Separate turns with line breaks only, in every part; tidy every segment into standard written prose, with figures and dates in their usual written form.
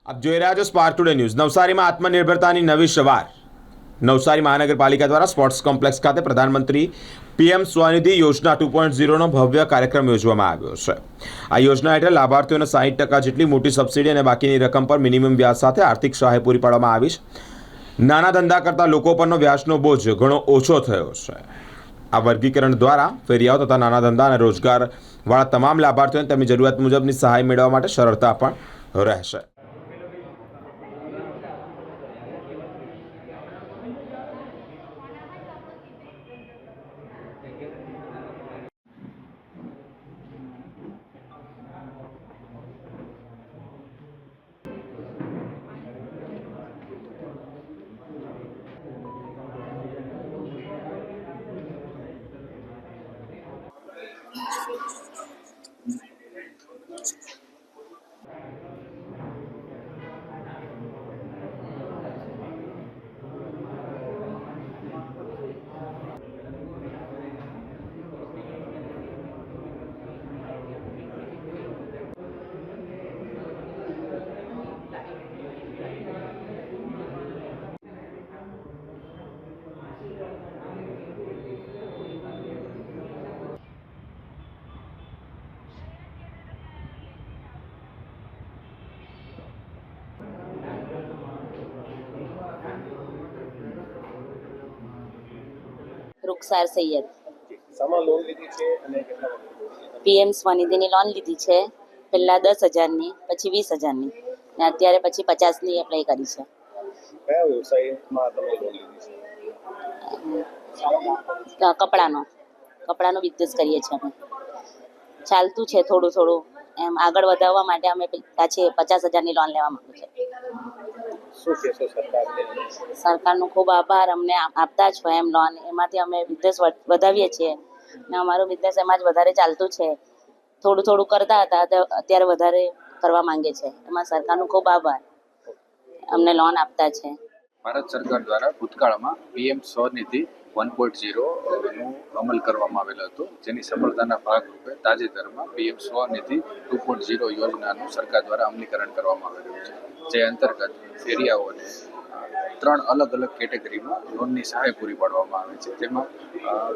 આપ જોઈ રહ્યા છો સ્પાર્ક ટુડે ન્યૂઝ। નવસારીમાં આત્મનિર્ભરતાની નવી સવાર। નવસારી મહાનગરપાલિકા દ્વારા સ્પોર્ટ્સ કોમ્પ્લેક્સ ખાતે પ્રધાનમંત્રી પીએમ સ્વનિધિ યોજના 2.0નો ભવ્ય કાર્યક્રમ યોજવામાં આવ્યો છે। આ યોજના હેઠળ લાભાર્થીઓને 60% જેટલી મોટી સબસિડી અને બાકીની રકમ પર મિનિમમ વ્યાજ સાથે આર્થિક સહાય પૂરી પાડવામાં આવી છે। નાના ધંધા કરતા લોકો પરનો વ્યાજનો બોજ ઘણો ઓછો થયો છે। આ વર્ગીકરણ દ્વારા ફેરિયાઓ તથા નાના ધંધા અને રોજગારવાળા તમામ લાભાર્થીઓને તેમની જરૂરિયાત મુજબની સહાય મેળવવા માટે સરળતા પણ રહેશે।
रुखसार सैयद
સામા લોન લીધી છે અને કેટલા વખત?
પીએમ સ્વનિધિની લોન લીધી છે। પહેલા 10,000ની, પછી 20,000ની ને અત્યારે પછી 50ની એપ્લાય કરી છે।
કયા વ્યવસાયમાં તમે લોન લીધી છે?
કપડાનો બિઝનેસ કરીએ છીએ અમે। ચાલતું છે થોડું થોડું, એમ આગળ વધારવા માટે અમે પાછી 50,000ની લોન લેવા માંગુ છે।
શું કહેશો સરકારને?
સરકારનો ખૂબ આભાર, અમને આપતા છો એમ લોન, એમાંથી અમે બિઝનેસ વધાવીએ છીએ ને અમારું બિઝનેસ એમાં જ વધારે ચાલતું છે। થોડું થોડું કરતા હતા, અત્યારે વધારે કરવા માંગે છે, એમાં સરકારનો ખૂબ આભાર, અમને લોન આપતા છે।
ભારત સરકાર દ્વારા ભૂતકાળમાં પીએમ સ્વનિધિ 1.0નું અમલ કરવામાં આવેલો હતો, જેની સફળતાના ભાગરૂપે તાજેતરમાં પીએમ સ્વનિધિ 2.0 યોજનાનું સરકાર દ્વારા અમલીકરણ કરવામાં આવેલું છે, જે અંતર્ગત ફેરિયાઓને 3 અલગ અલગ કેટેગરીમાં લોનની સહાય પૂરી પાડવામાં આવે છે। તેમાં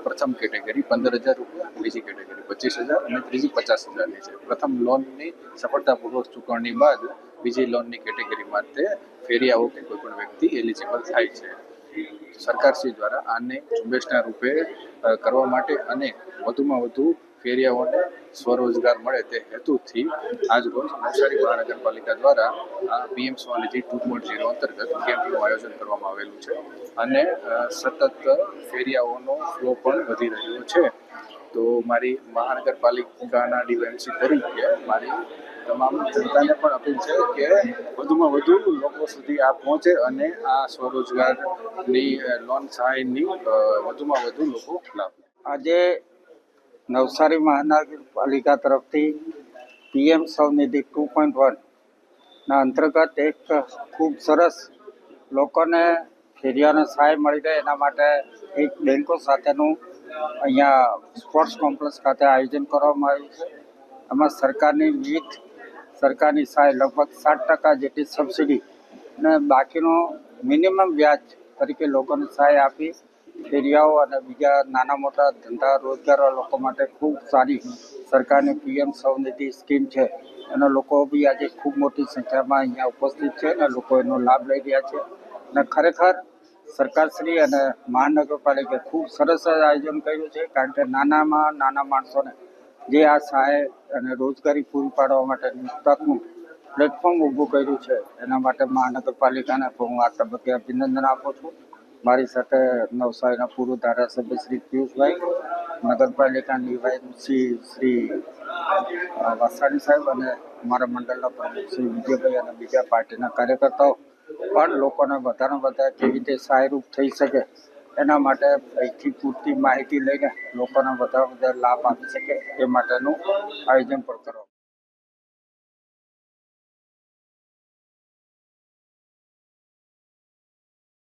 પ્રથમ કેટેગરી 15,000 રૂપિયા, બીજી કેટેગરી 25,000 અને ત્રીજી 50,000ની છે। પ્રથમ લોનની સફળતાપૂર્વક ચૂકવણી બાદ બીજી લોનની કેટેગરી માટે ફેરિયાઓ કે કોઈ પણ વ્યક્તિ એલિજિબલ થાય છે। સરકારશ્રી દ્વારા આને ઝુંબેશના રૂપે કરવા માટે અને વધુમાં વધુ ફેરિયાઓને સ્વરોજગાર મળે તે હેતુથી આજરોજ નવસારી મહાનગરપાલિકા દ્વારા આ પીએમ સ્વનિધિ 2.0 અંતર્ગત કેમ્પનું આયોજન કરવામાં આવેલું છે અને સતત ફેરિયાઓનો ફ્લો પણ વધી રહ્યો છે। તો મારી મહાનગરપાલિકાના ડીવાયએમસી તરીકે મારી તમામ જનતાને પણ અપીલ છે કે વધુમાં વધુ લોકો સુધી આ પહોંચે અને આ સ્વરોજગારની લોન સહાયની વધુમાં વધુ લોકો લાભ લે।
આજે નવસારી મહાનગરપાલિકા તરફથી પીએમ સ્વનિધિ 2.1ના અંતર્ગત એક ખૂબ સરસ લોકોને ફેરિયાને સહાય મળી રહે એના માટે એક બેન્કો સાથેનું અહીંયા સ્પોર્ટ્સ કોમ્પ્લેક્સ ખાતે આયોજન કરવામાં આવ્યું છે। એમાં સરકારની સહાય લગભગ 60% જેટલી સબસિડી અને બાકીનો મિનિમમ વ્યાજ તરીકે લોકોને સહાય આપી ફેરિયાઓ અને બીજા નાના મોટા ધંધા રોજગારવાળા લોકો માટે ખૂબ સારી સરકારની પીએમ સ્વનિધિ સ્કીમ છે। એના લોકો બી આજે ખૂબ મોટી સંખ્યામાં અહીંયા ઉપસ્થિત છે અને લોકો એનો લાભ લઈ રહ્યા છે અને ખરેખર સરકારશ્રી અને મહાનગરપાલિકાએ ખૂબ સરસ આયોજન કર્યું છે, કારણ કે નાનામાં નાના માણસોને જે આ સહાય અને રોજગારી પૂરી પાડવા માટેની તકનું પ્લેટફોર્મ ઊભું કર્યું છે, એના માટે મહાનગરપાલિકાને હું આ તબક્કે અભિનંદન આપું છું। મારી સાથે નવસારીના પૂર્વ ધારાસભ્ય શ્રી પિયુષભાઈ, નગરપાલિકાની ડીવાયએમસી શ્રી વાસાણી સાહેબ અને અમારા મંડળના પ્રમુખ શ્રી વિજયભાઈ અને બીજા પાર્ટીના કાર્યકર્તાઓ પણ લોકોને વધારે વધારે કેવી રીતે સહાયરૂપ થઈ શકે એના માટે અહીંથી પૂરતી માહિતી લઈને લોકોને વધારે લાભ આપી શકે એ માટેનું આયોજન પણ કરવામાં